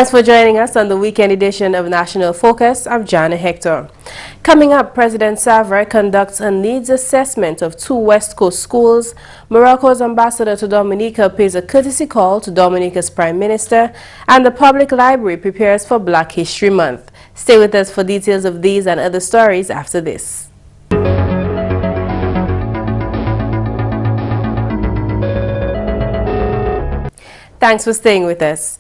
Thanks for joining us on the weekend edition of National Focus. I'm Jarna Hector. Coming up, President Savarin conducts a needs assessment of 2 West Coast schools. Morocco's ambassador to Dominica pays a courtesy call to Dominica's Prime Minister, and the Public Library prepares for Black History Month. Stay with us for details of these and other stories after this. Thanks for staying with us.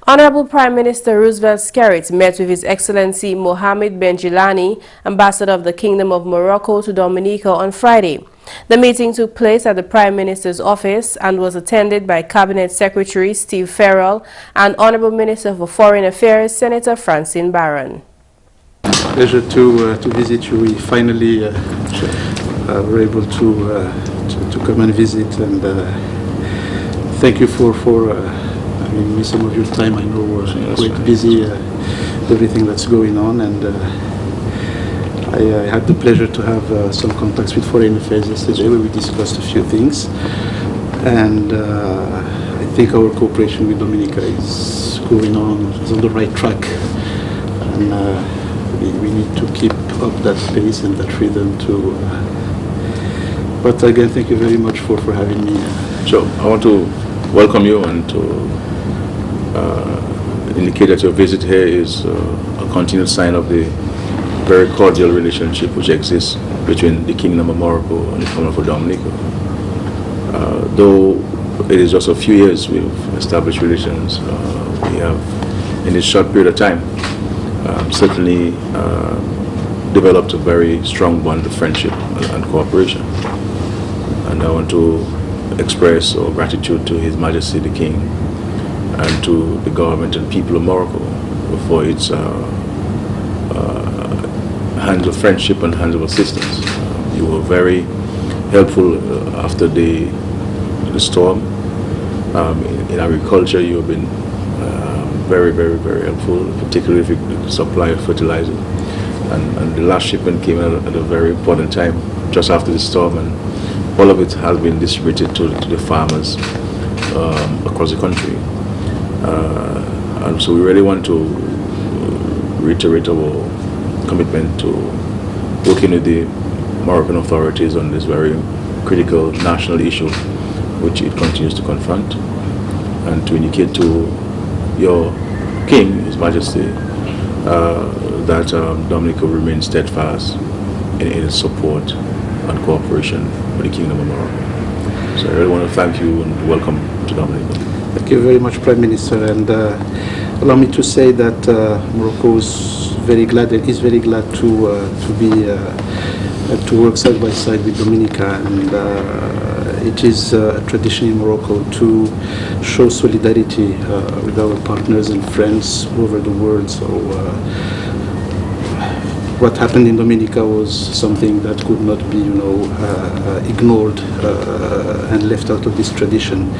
Honorable Prime Minister Roosevelt Skerrit met with His Excellency Mohammed Ben Jilani, Ambassador of the Kingdom of Morocco to Dominica, on Friday. The meeting took place at the Prime Minister's office and was attended by Cabinet Secretary Steve Farrell and Honorable Minister for Foreign Affairs Senator Francine Barron. Pleasure to visit you. We finally were able to come and visit, and thank you for having me some of your time. I know we're quite busy, everything that's going on, and I had the pleasure to have some contacts with Foreign Affairs yesterday where we discussed a few things, and I think our cooperation with Dominica is going on, is on the right track, and we need to keep up that pace and that rhythm too. But again, thank you very much for having me. So I want to welcome you and to indicate that your visit here is a continued sign of the very cordial relationship which exists between the Kingdom of Morocco and the Kingdom of Dominica. Though it is just a few years we've established relations, we have, in this short period of time, certainly developed a very strong bond of friendship and cooperation. And I want to express our gratitude to His Majesty the King and to the government and people of Morocco for its hands of friendship and hands of assistance. You were very helpful after the storm. In agriculture, you have been very, very, very helpful, particularly if you supply of fertilizer. And the last shipment came at a very important time, just after the storm, and all of it has been distributed to the farmers across the country. And so we really want to reiterate our commitment to working with the Moroccan authorities on this very critical national issue which it continues to confront, and to indicate to your King, His Majesty, that Dominica remains steadfast in its support and cooperation with the Kingdom of Morocco. So I really want to thank you and welcome to Dominica. Thank you very much, Prime Minister, and allow me to say that Morocco is very glad to work side by side with Dominica, and it is a tradition in Morocco to show solidarity with our partners and friends over the world. So what happened in Dominica was something that could not be, ignored and left out of this tradition.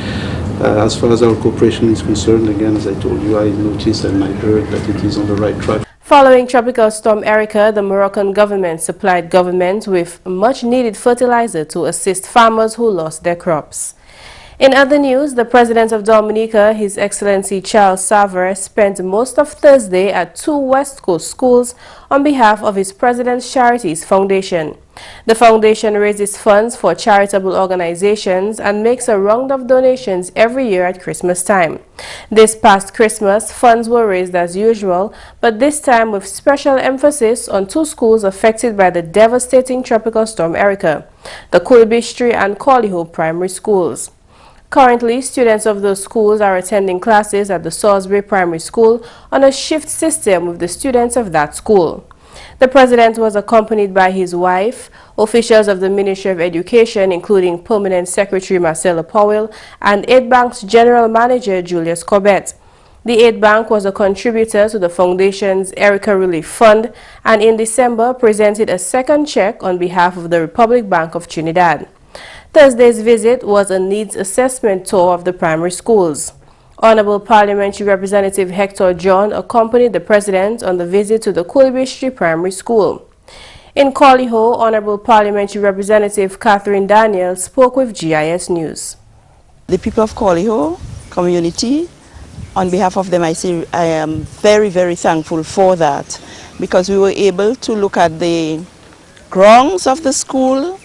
As far as our cooperation is concerned, again, as I told you, I noticed and I heard that it is on the right track. Following Tropical Storm Erica, the Moroccan government supplied government with much-needed fertilizer to assist farmers who lost their crops. In other news, the President of Dominica, His Excellency Charles Savarin, spent most of Thursday at 2 West Coast schools on behalf of his President's Charities Foundation. The foundation raises funds for charitable organizations and makes a round of donations every year at Christmas time. This past Christmas, funds were raised as usual, but this time with special emphasis on 2 schools affected by the devastating Tropical Storm Erica, the Kulbishri and Coliho primary schools. Currently, students of those schools are attending classes at the Salisbury Primary School on a shift system with the students of that school. The President was accompanied by his wife, officials of the Ministry of Education, including Permanent Secretary Marcella Powell and Aid Bank's General Manager Julius Corbett. The Aid Bank was a contributor to the Foundation's Erica Relief Fund and in December presented a second check on behalf of the Republic Bank of Trinidad. Thursday's visit was a needs assessment tour of the primary schools. Honorable Parliamentary Representative Hector John accompanied the President on the visit to the Kulbishri Primary School. In Coliho, Honorable Parliamentary Representative Catherine Daniel spoke with GIS News. The people of Coliho community on behalf of them, I say I am very, very thankful for that, because we were able to look at the grounds of the school,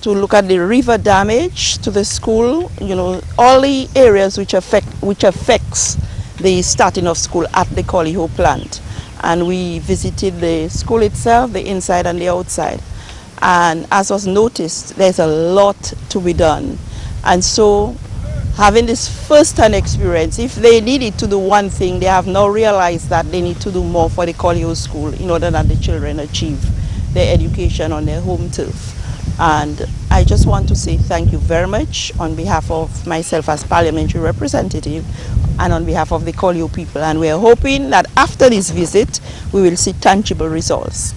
to look at the river damage to the school, you know, all the areas which affects the starting of school at the Collyho plant. And we visited the school itself, the inside and the outside. And as was noticed, there's a lot to be done. And so, having this first-hand experience, if they needed to do one thing, they have now realized that they need to do more for the Collyho school in order that the children achieve their education on their home turf. And I just want to say thank you very much on behalf of myself as parliamentary representative and on behalf of the Collyho people. And we are hoping that after this visit, we will see tangible results.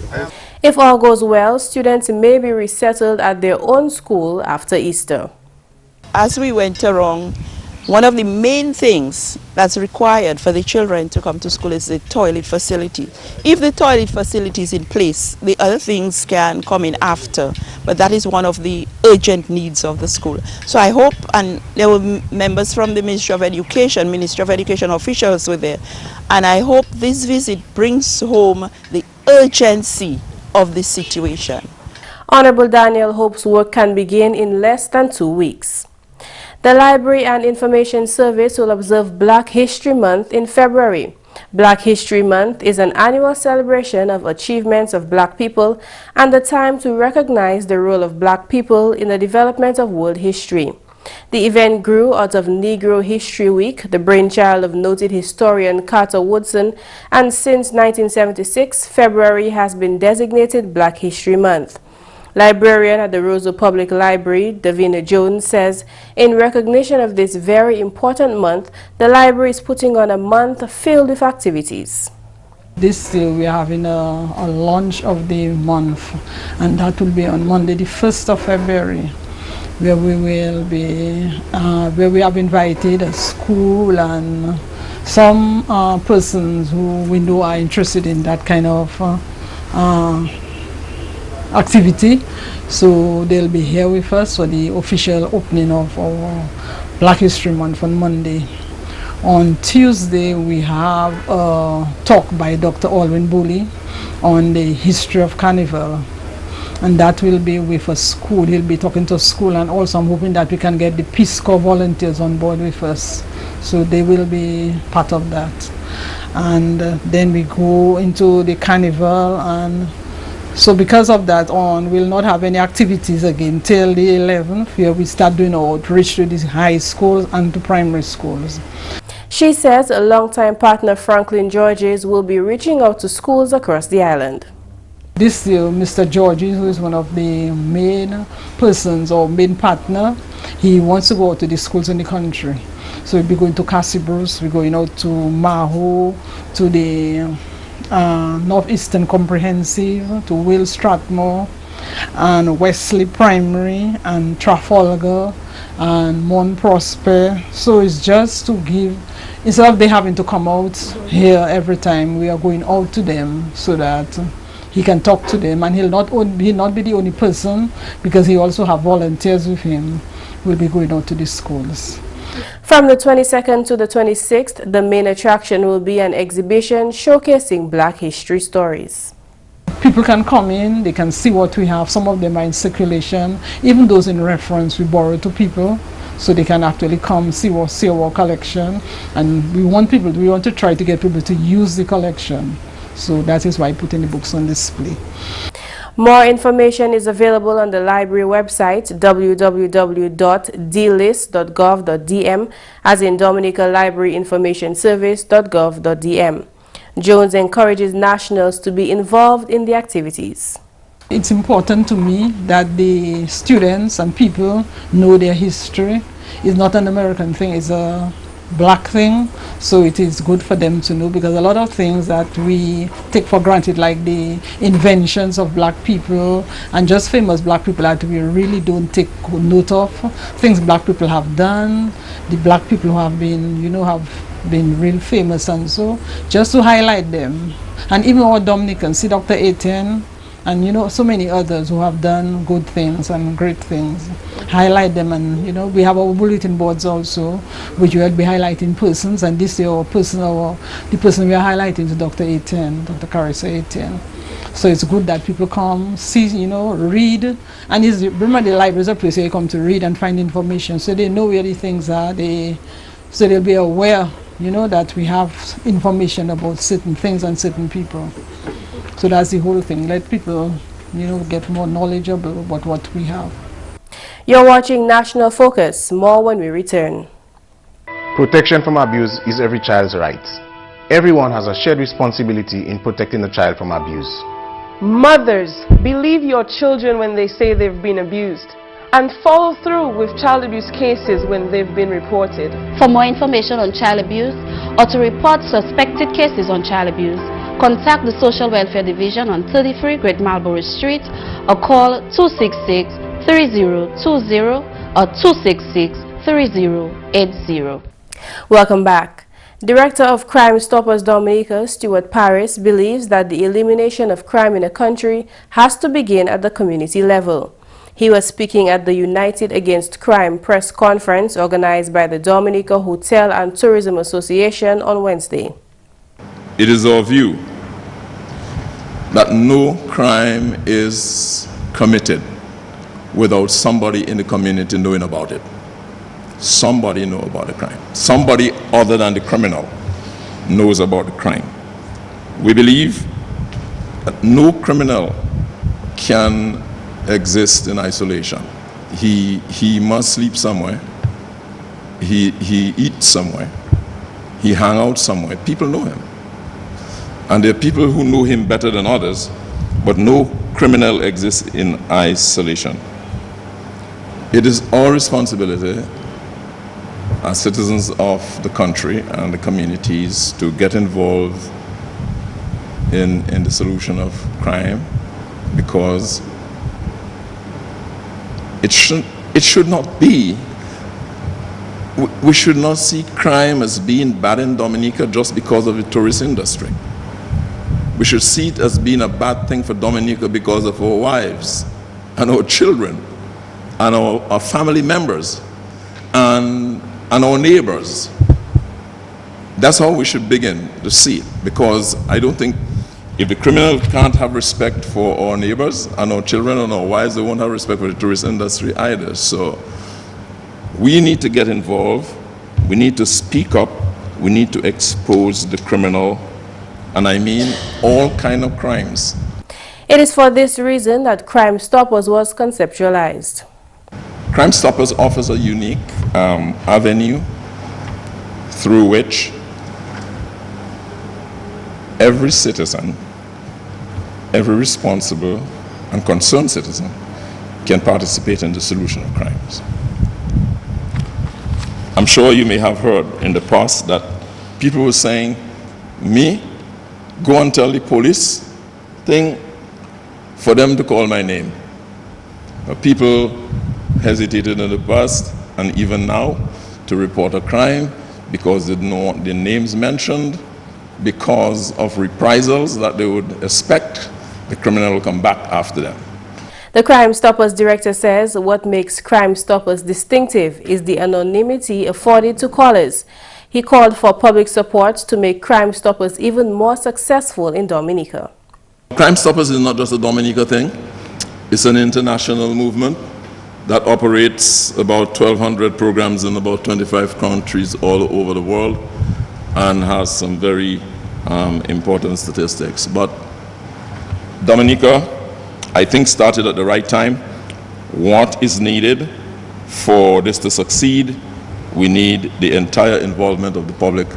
If all goes well, students may be resettled at their own school after Easter. As we went around, one of the main things that's required for the children to come to school is the toilet facility. If the toilet facility is in place, the other things can come in after, but that is one of the urgent needs of the school. So I hope, and there were members from the Ministry of Education officials were there, and I hope this visit brings home the urgency of the situation. Honorable Daniel hopes work can begin in less than 2 weeks. The Library and Information Service will observe Black History Month in February. Black History Month is an annual celebration of achievements of Black people and a time to recognize the role of Black people in the development of world history. The event grew out of Negro History Week, the brainchild of noted historian Carter Woodson, and since 1976, February has been designated Black History Month. Librarian at the Roseau Public Library, Davina Jones, says in recognition of this very important month, the library is putting on a month filled with activities. This year we are having a launch of the month, and that will be on Monday the 1st of February, where we will be, where we have invited a school and some persons who we know are interested in that kind of activity. So they'll be here with us for the official opening of our Black History Month on Monday. On Tuesday we have a talk by Dr. Alwyn Booley on the history of Carnival, and that will be with a school. He'll be talking to a school, and also I'm hoping that we can get the Peace Corps volunteers on board with us, so they will be part of that. And then we go into the Carnival, and so because of that on, we'll not have any activities again till the 11th, where we start doing our outreach to these high schools and to primary schools. She says a longtime partner, Franklin Georges, will be reaching out to schools across the island. This year, Mr. Georges, who is one of the main persons or main partner, he wants to go out to the schools in the country. So we'll be going to Cassie Bruce, we're going out to Maho, to the Northeastern Comprehensive, to Will Strathmore, and Wesley Primary, and Trafalgar, and Mount Prosper. So it's just to give, instead of they having to come out here every time, we are going out to them so that he can talk to them, and he'll not be the only person, because he also have volunteers with him. We'll be going out to the schools. From the 22nd to the 26th, the main attraction will be an exhibition showcasing Black history stories. People can come in, they can see what we have. Some of them are in circulation, even those in reference we borrow to people, so they can actually come see our collection. And we want to try to get people to use the collection. So that is why putting the books on display. More information is available on the library website www.dlist.gov.dm, as in Dominica Library Information Service.gov.dm. Jones encourages nationals to be involved in the activities. It's important to me that the students and people know their history. It's not an American thing, it's a Black thing, so it is good for them to know, because a lot of things that we take for granted, like the inventions of Black people and just famous Black people, that we really don't take note of, things Black people have done, the Black people who have been, have been real famous, and so just to highlight them. And even our Dominicans, see Dr. Etienne, and so many others who have done good things and great things. highlight them, and we have our bulletin boards also, which will be highlighting persons, and this year the person we are highlighting is Dr. Dr. Carissa 810. So it's good that people come, see, read, and remember the library is a place where you come to read and find information, so they know where the things are, so they'll be aware, that we have information about certain things and certain people. So that's the whole thing, let people, get more knowledgeable about what we have. You're watching National Focus. More when we return. Protection from abuse is every child's right. Everyone has a shared responsibility in protecting the child from abuse. Mothers, believe your children when they say they've been abused, and follow through with child abuse cases when they've been reported. For more information on child abuse or to report suspected cases on child abuse, contact the Social Welfare Division on 33 Great Marlborough Street or call 266-3020 or 266-3080. Welcome back. Director of Crime Stoppers Dominica, Stuart Paris, believes that the elimination of crime in a country has to begin at the community level. He was speaking at the United Against Crime press conference organized by the Dominica Hotel and Tourism Association on Wednesday. It is our view that no crime is committed without somebody in the community knowing about it. Somebody knows about the crime. Somebody other than the criminal knows about the crime. We believe that no criminal can exist in isolation. He must sleep somewhere. He eats somewhere. He hangs out somewhere. People know him. And there are people who know him better than others, but no criminal exists in isolation. It is our responsibility as citizens of the country and the communities to get involved in the solution of crime, because it should not be, we should not see crime as being bad in Dominica just because of the tourist industry. We should see it as being a bad thing for Dominica because of our wives and our children and our family members and our neighbors. That's how we should begin to see it, because I don't think if the criminal can't have respect for our neighbors and our children and our wives, they won't have respect for the tourist industry either. So we need to get involved. We need to speak up. We need to expose the criminal, and I mean all kind of crimes. It is for this reason that Crime Stoppers was conceptualized. Crime Stoppers offers a unique avenue through which every citizen, every responsible and concerned citizen can participate in the solution of crimes. I'm sure you may have heard in the past that people were saying, me, go and tell the police thing for them to call my name. People hesitated in the past and even now to report a crime because they don't want their names mentioned, because of reprisals that they would expect the criminal will come back after them. The Crime Stoppers director says what makes Crime Stoppers distinctive is the anonymity afforded to callers. He called for public support to make Crime Stoppers even more successful in Dominica. Crime Stoppers is not just a Dominica thing. It's an international movement that operates about 1,200 programs in about 25 countries all over the world and has some very important statistics. But Dominica, I think, started at the right time. What is needed for this to succeed? We need the entire involvement of the public,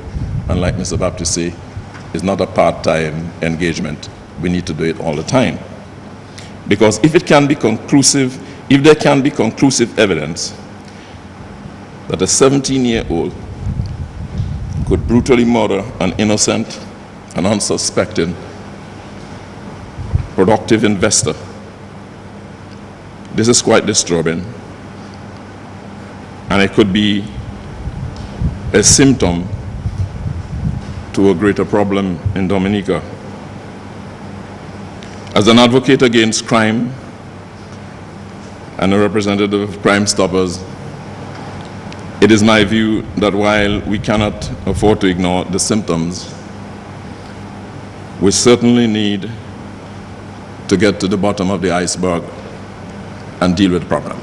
and like Mr. Baptist say, it's not a part-time engagement. We need to do it all the time. Because if it can be conclusive, if there can be conclusive evidence that a 17-year-old could brutally murder an innocent and unsuspecting productive investor, this is quite disturbing, and it could be a symptom to a greater problem in Dominica. As an advocate against crime, and a representative of Crime Stoppers, it is my view that while we cannot afford to ignore the symptoms, we certainly need to get to the bottom of the iceberg and deal with the problem.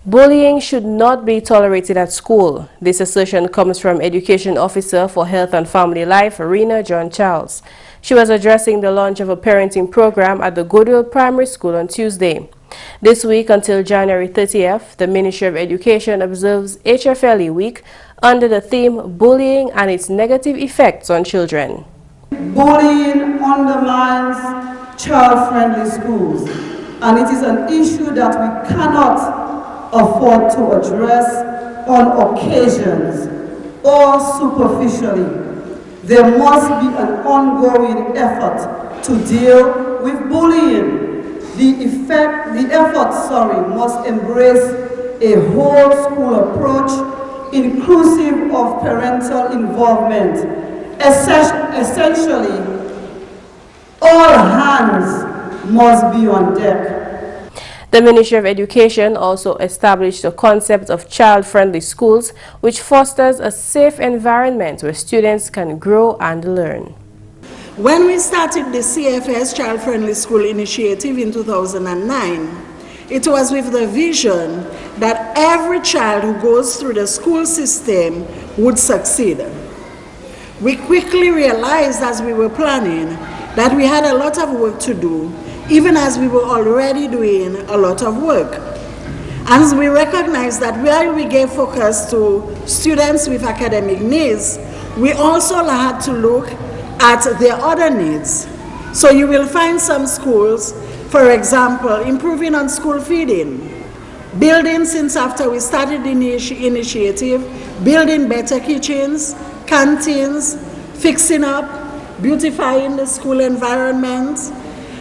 Bullying should not be tolerated at school. This assertion comes from Education Officer for Health and Family Life, Rena John Charles. She was addressing the launch of a parenting program at the Goodwill Primary School on Tuesday. This week until January 30th, the Ministry of Education observes HFLE Week under the theme Bullying and its Negative Effects on Children. Bullying undermines child-friendly schools, and it is an issue that we cannot afford to address on occasions or superficially. There must be an ongoing effort to deal with bullying. The effort must embrace a whole school approach inclusive of parental involvement. Essentially, all hands must be on deck. The Ministry of Education also established the concept of child-friendly schools, which fosters a safe environment where students can grow and learn. When we started the CFS Child Friendly School Initiative in 2009, it was with the vision that every child who goes through the school system would succeed. We quickly realized as we were planning that we had a lot of work to do, even as we were already doing a lot of work. As we recognized that while we gave focus to students with academic needs, we also had to look at their other needs. So you will find some schools, for example, improving on school feeding, building, since after we started the initiative, building better kitchens, canteens, fixing up, beautifying the school environment,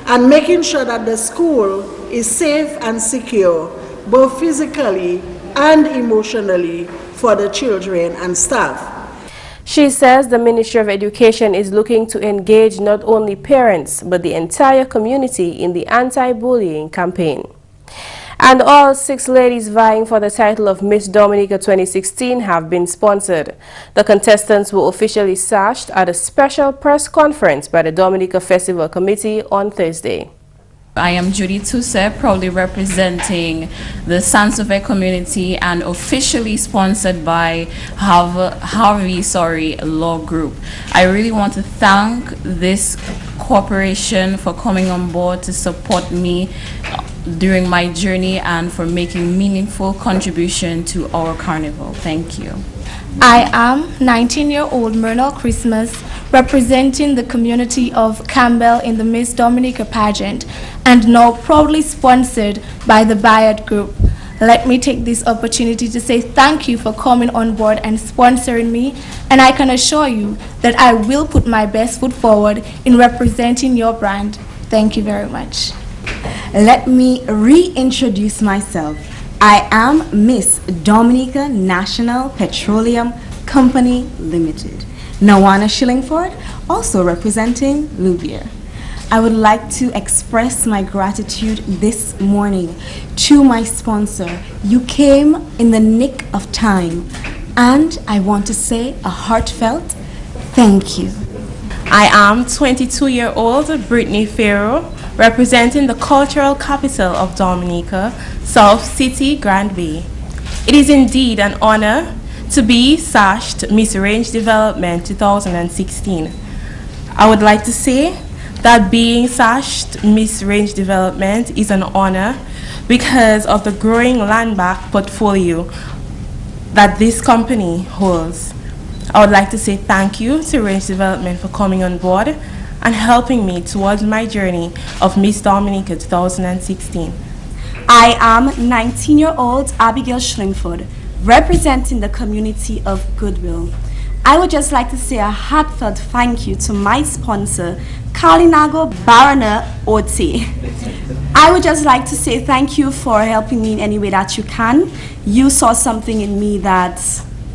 and making sure that the school is safe and secure, both physically and emotionally for the children and staff. She says the Ministry of Education is looking to engage not only parents but the entire community in the anti-bullying campaign. And all 6 ladies vying for the title of Miss Dominica 2016 have been sponsored. The contestants were officially sashed at a special press conference by the Dominica Festival Committee on Thursday. I am Judy Tusse, proudly representing the Sansouvet community and officially sponsored by Harvey Law Group. I really want to thank this corporation for coming on board to support me during my journey and for making meaningful contribution to our carnival. Thank you. I am 19-year-old Myrna Christmas, representing the community of Campbell in the Miss Dominica pageant, and now proudly sponsored by the Bayard Group. Let me take this opportunity to say thank you for coming on board and sponsoring me, and I can assure you that I will put my best foot forward in representing your brand. Thank you very much. Let me reintroduce myself. I am Miss Dominica National Petroleum Company Limited. Nawana Shillingford, also representing Louvier. I would like to express my gratitude this morning to my sponsor. You came in the nick of time, and I want to say a heartfelt thank you. I am 22-year-old Brittany Farrow, representing the cultural capital of Dominica, South City, Grand Bay. It is indeed an honor to be sashed Miss Range Development 2016. I would like to say that being sashed Miss Range Development is an honor because of the growing land bank portfolio that this company holds. I would like to say thank you to Range Development for coming on board and helping me towards my journey of Miss Dominica 2016. I am 19-year-old Abigail Schlingford, representing the community of Goodwill. I would just like to say a heartfelt thank you to my sponsor, Kalinago Barana Oti. I would just like to say thank you for helping me in any way that you can. You saw something in me that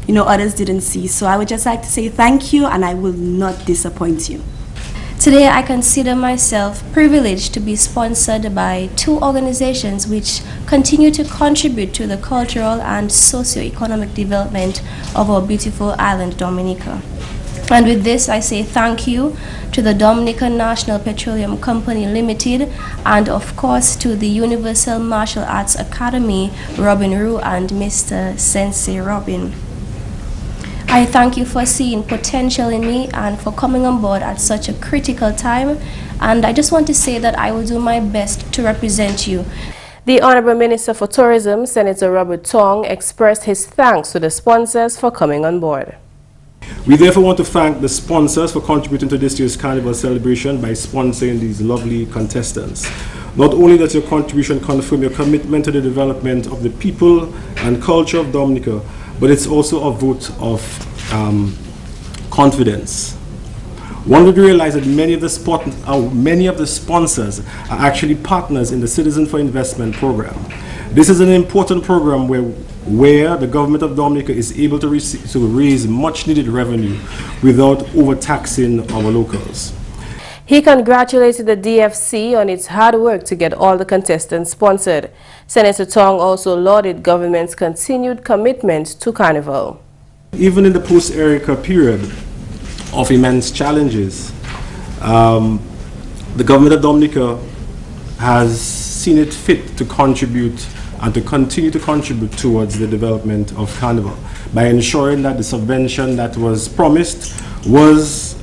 others didn't see. So I would just like to say thank you, and I will not disappoint you. Today, I consider myself privileged to be sponsored by two organizations which continue to contribute to the cultural and socio-economic development of our beautiful island, Dominica. And with this, I say thank you to the Dominica National Petroleum Company Limited, and of course to the Universal Martial Arts Academy, Robin Rue and Mr. Sensei Robin. I thank you for seeing potential in me and for coming on board at such a critical time. And I just want to say that I will do my best to represent you. The Honorable Minister for Tourism, Senator Robert Tong, expressed his thanks to the sponsors for coming on board. We therefore want to thank the sponsors for contributing to this year's Carnival celebration by sponsoring these lovely contestants. Not only does your contribution confirm your commitment to the development of the people and culture of Dominica, but it's also a vote of confidence. One would realize that many of the sponsors are actually partners in the Citizen for Investment program. This is an important program where the government of Dominica is able to raise much needed revenue without overtaxing our locals. He congratulated the DFC on its hard work to get all the contestants sponsored. Senator Tong also lauded government's continued commitment to Carnival. Even in the post-Erica period of immense challenges, the government of Dominica has seen it fit to contribute and to continue to contribute towards the development of Carnival by ensuring that the subvention that was promised was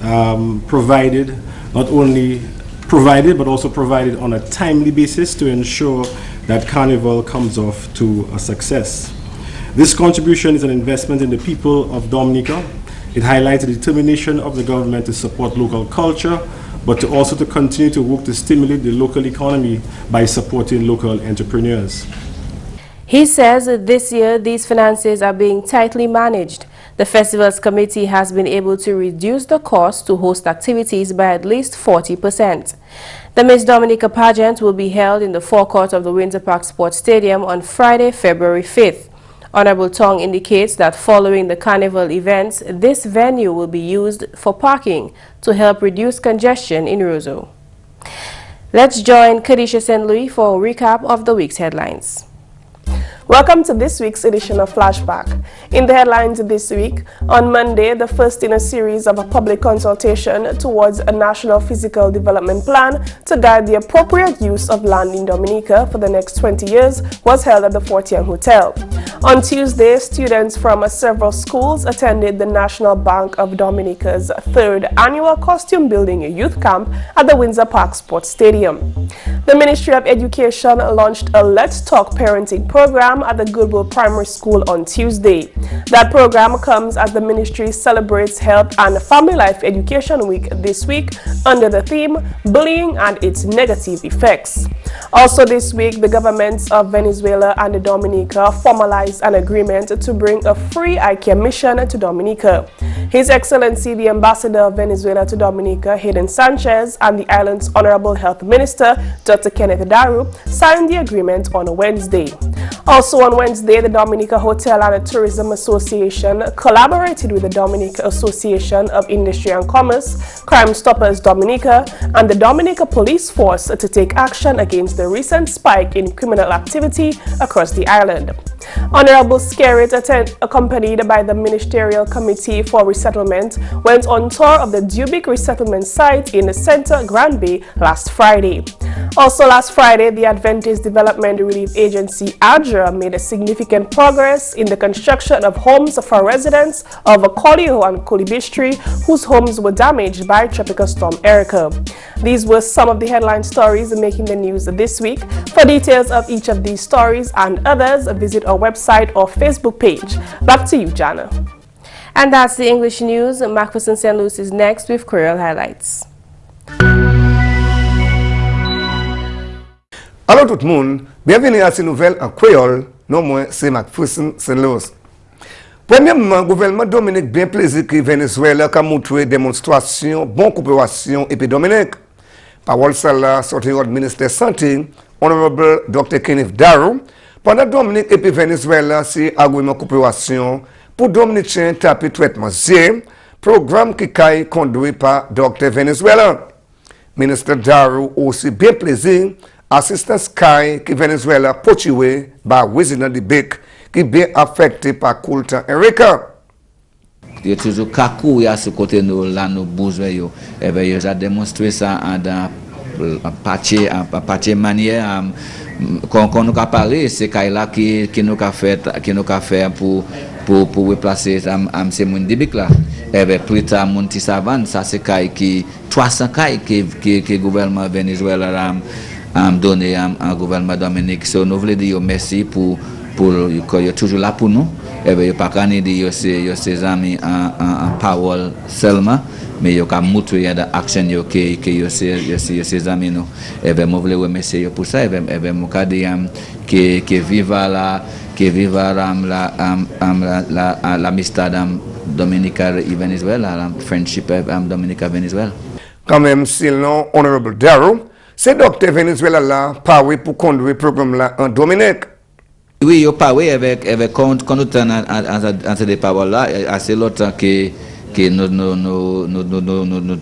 provided, not only provided, but also provided on a timely basis to ensure that Carnival comes off to a success. This contribution is an investment in the people of Dominica. It highlights the determination of the government to support local culture, but to also to continue to work to stimulate the local economy by supporting local entrepreneurs. He says that this year these finances are being tightly managed. The festival's committee has been able to reduce the cost to host activities by at least 40%. The Miss Dominica pageant will be held in the forecourt of the Windsor Park Sports Stadium on Friday, February 5th. Honorable Tong indicates that following the carnival events, this venue will be used for parking to help reduce congestion in Roseau. Let's join Kadisha St. Louis for a recap of the week's headlines. Welcome to this week's edition of Flashback. In the headlines this week, on Monday, the first in a series of a public consultation towards a national physical development plan to guide the appropriate use of land in Dominica for the next 20 years was held at the Fort Young Hotel. On Tuesday, students from several schools attended the National Bank of Dominica's third annual costume building youth camp at the Windsor Park Sports Stadium. The Ministry of Education launched a Let's Talk parenting program at the Goodwill Primary School on Tuesday. That program comes as the ministry celebrates Health and Family Life Education Week this week under the theme Bullying and its Negative Effects. Also this week, the governments of Venezuela and Dominica formalized an agreement to bring a free eye care mission to Dominica. His Excellency the Ambassador of Venezuela to Dominica, Hayden Sanchez, and the island's Honorable Health Minister, Dr. Kenneth Daru, signed the agreement on Wednesday. Also on Wednesday, the Dominica Hotel and Tourism Association collaborated with the Dominica Association of Industry and Commerce, Crime Stoppers Dominica, and the Dominica Police Force to take action against the recent spike in criminal activity across the island. Honorable Skerritt, accompanied by the Ministerial Committee for Resettlement, went on tour of the Dubic resettlement site in the Center Grand Bay last Friday. Also last Friday, the Adventist Development Relief Agency, ADRA, made a significant progress in the construction of homes for residents of Colio and Colibistri whose homes were damaged by Tropical Storm Erica. These were some of the headline stories making the news this week. For details of each of these stories and others, visit our website or Facebook page. Back to you, Jarna. And that's the English news. McPherson St. Luce is next with Creole highlights. Allô tout le monde, bienvenue à ces nouvelles en créole, non moins c'est McPherson St. Louis. Premièrement, le gouvernement Dominique bien plaisir que Venezuela a montré démonstration, bonne coopération et puis Dominique. Parole celle-là sortie du ministère de la Santé, Honorable Dr. Kenneth Daru, pendant Dominique et puis Venezuela, c'est argument coopération pour Dominicains taper traitement zé, programme qui est conduit par Dr. Venezuela. Ministre Darou aussi bien plaisir assistant Sky qui Venezuela pochiwe par résident de Bec qui bien affecté par Coulton Erika. Il y a toujours kakou à ce côté nous là nous besoin yo et ben ils ont démontré ça dans partie manière qu'on nous a parlé c'est là qui nous a fait pour replacer ces moun dibic là et ben plus tard moun ti savane ça c'est qui 300 que gouvernement Venezuela a donné au gouvernement Dominique so nous voulons dire merci pour que toujours là pour nous et bien pas qu'à dire ses amis en parole seulement mais il y a montrer dans action que ses amis nous et bien moi voulais remercier pour ça et bien moi dire que viva l'amistad Dominica et Venezuela la friendship Dominica Venezuela quand même sinon honorable Darrow c'est docteur Venezuela là paré pour conduire programme là en Dominique. Oui, il parle avec conducteur en ces paroles là assez longtemps que nous sommes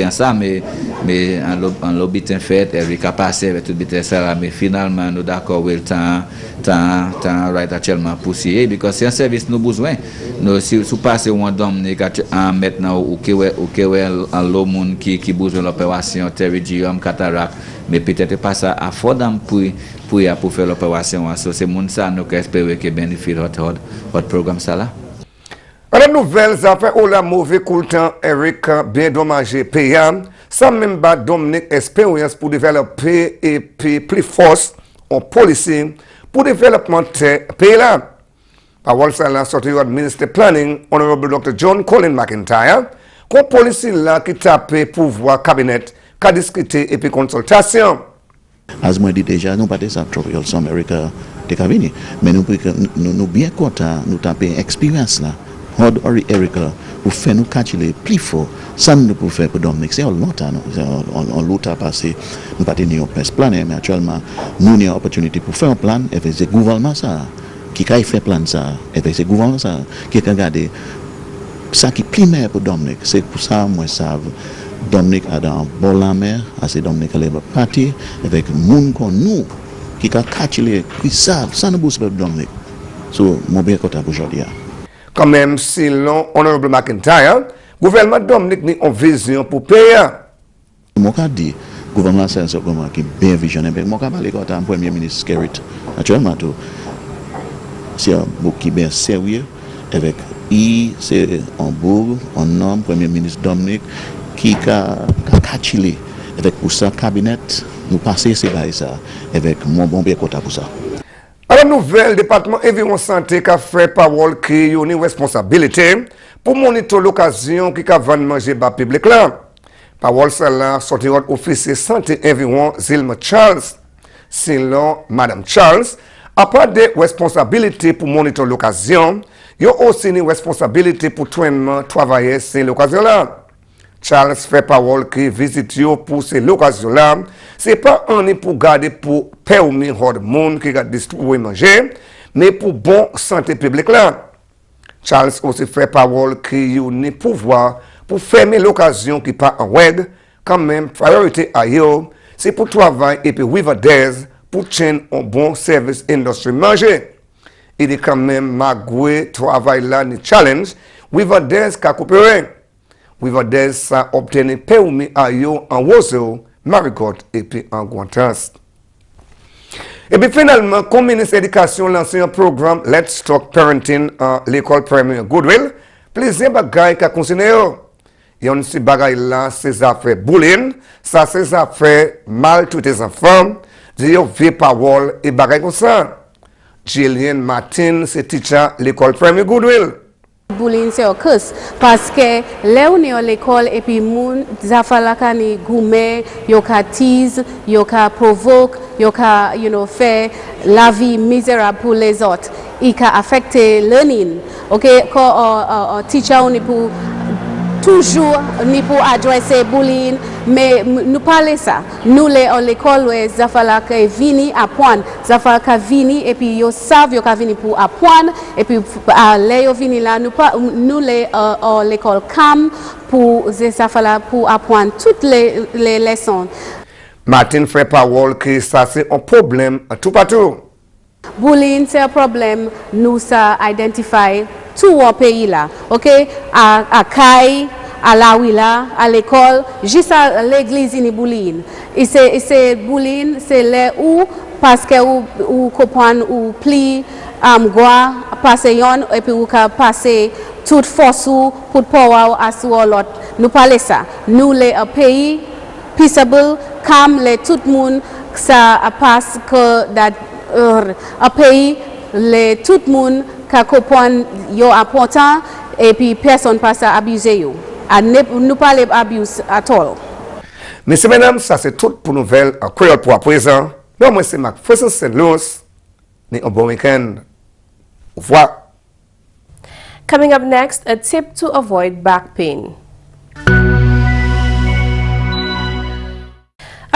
ensemble mais en lobby fait Eric a passé avec tout bité ça mais finalement nous d'accord le temps right actuellement poussé parce que c'est un service nous besoin nous si passer un Dominique maintenant ou que en l'eau monde qui besoin l'opération pterygium cataracte mais peut-être pas ça affordable pour faire l'opération c'est monde ça nous espérer que bénéficie votre programme ça là. La nouvelle affaire ou la mauvais Coulton Eric bien dommagé payant, ça même pas Dominique expérience pour développer et puis plus force en police pour développement pays là. Parole ça là sorti du ministre planning honorable Dr. John Colin McIntyre, qu'on police là qui tape pouvoir cabinet, qu'a discuter et puis consultation. As moi dit déjà, nous pas des tropical some America de cabinet, mais nous bien content nous taper expérience là. Hod or Erica pour faire nous calculer plus fort ça nous pour faire pour Dominique c'est longtemps on l'autre passé nous pas tenir un plan mais actuellement nous avons opportunité pour faire un plan et c'est gouvernement ça qui a fait plan ça et c'est gouvernement ça qui a regardé ça qui primaire pour Dominique c'est pour ça moi savent Dominique a dans bon la mer c'est Dominique le parti avec monde comme nous qui a calculé qui savent ça nous booste pour Dominique so mon bien content aujourd'hui. Quand même, selon honorable McIntyre, gouvernement Dominique n'a une vision pour payer. Moi, je dis, le gouvernement c'est un gouvernement qui est bien visionnaire. Moi, je parle quand le Premier ministre Skerrit, actuellement, c'est un book qui est bien sérieux, avec c'est un bourg, un homme, Premier ministre Dominique, qui a calculé avec pour ça, cabinet, nous passer c'est ça, avec mon bon bien pour ça. La nouvelle département environ santé qui a fait parole qui a une responsabilité pour monitorer l'occasion qui a vendu manger bas public là. Parole celle-là sorti de officier santé environ Zilma Charles. Selon Madame Charles, à part des responsabilités pour monitorer l'occasion, il y a aussi une responsabilité pour travailler sur l'occasion là. Charles fait parole qui visite pour ces occasions-là. Ce n'est pas un pour garder pour permettre au monde qui a distribué manger, mais pour bonne santé publique là. Charles aussi fait parole qui a un pouvoir pour fermer l'occasion qui pas en règle, quand même priorité à eux, c'est pour travailler et puis Riverdale pour tenir un bon service industrie manger. Il est quand même malgré travail là ni challenge, Riverdale a coopéré. Riverdale a obtenu permis à eux en Roseau, Marigot et puis en Guantas. Et puis finalement, comme ministre de l'Éducation lance un programme Let's Talk Parenting à l'école primaire Goodwill, plusieurs bagailles qui concerné. Il y a aussi bagailles là, ces affaires bullying, ça ces affaires mal tous les enfants, des vieilles paroles et bagailles comme ça. Jillian Martin, c'est teacher l'école primaire Goodwill. Bullying c'est un curse parce que là on est à l'école et puis moun zafalaka ni gourmet yoka tease yoka provoque yoka fait la vie misérable pour les autres et qui affecte learning. OK quand teacher on est pour toujours ni pour adresser bullying, mais nous parlons ça. Nous l'école zafala ka vini apprendre, zafala ka vini et puis yo savent yo ka vini pour apprendre et puis les yo vini là nous l'école CAM pour zafala pour apprendre toutes les leçons. Martin fait parole que ça c'est un problème tout partout. Bullying c'est un problème nous ça identifie tout au pays là, ok? À Kai, à la Willa, à l'école, juste à l'église ni bullying. Et c'est bullying, c'est là où parce que ou comprendre ou pli quoi passer yon et puis ou passer toute force pour pouvoir à sur l'autre. Nous parler ça. Nous les pays peaceable, calm les tout le monde ça passe que un pays les tout le monde qui comprend yo important et puis personne passe à abuser yo. Nous parlons d'abus à all. Messieurs, mesdames, ça c'est tout pour nouvelle en créole pour à présent. Moi c'est McPherson St. Louis. Un bon week-end. Au revoir. Coming up next, a tip to avoid back pain.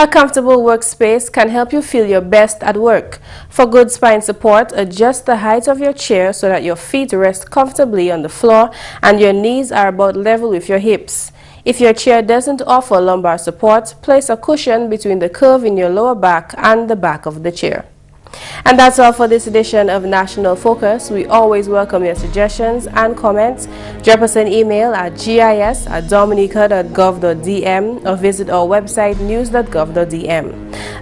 A comfortable workspace can help you feel your best at work. For good spine support, adjust the height of your chair so that your feet rest comfortably on the floor and your knees are about level with your hips. If your chair doesn't offer lumbar support, place a cushion between the curve in your lower back and the back of the chair. And that's all for this edition of National Focus. We always welcome your suggestions and comments. Drop us an email at gis@dominica.gov.dm or visit our website news.gov.dm.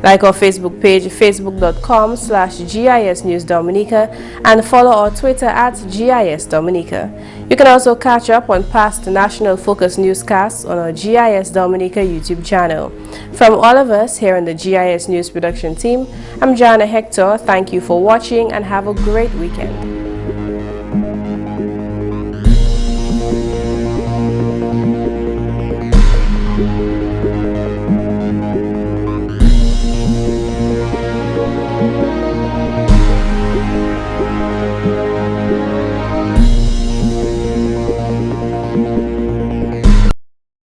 Like our Facebook page, facebook.com/GIS News Dominica, and follow our Twitter at GIS Dominica. You can also catch up on past National Focus newscasts on our GIS Dominica YouTube channel. From all of us here on the GIS News production team, I'm Jarna Hector. Thank you for watching and have a great weekend.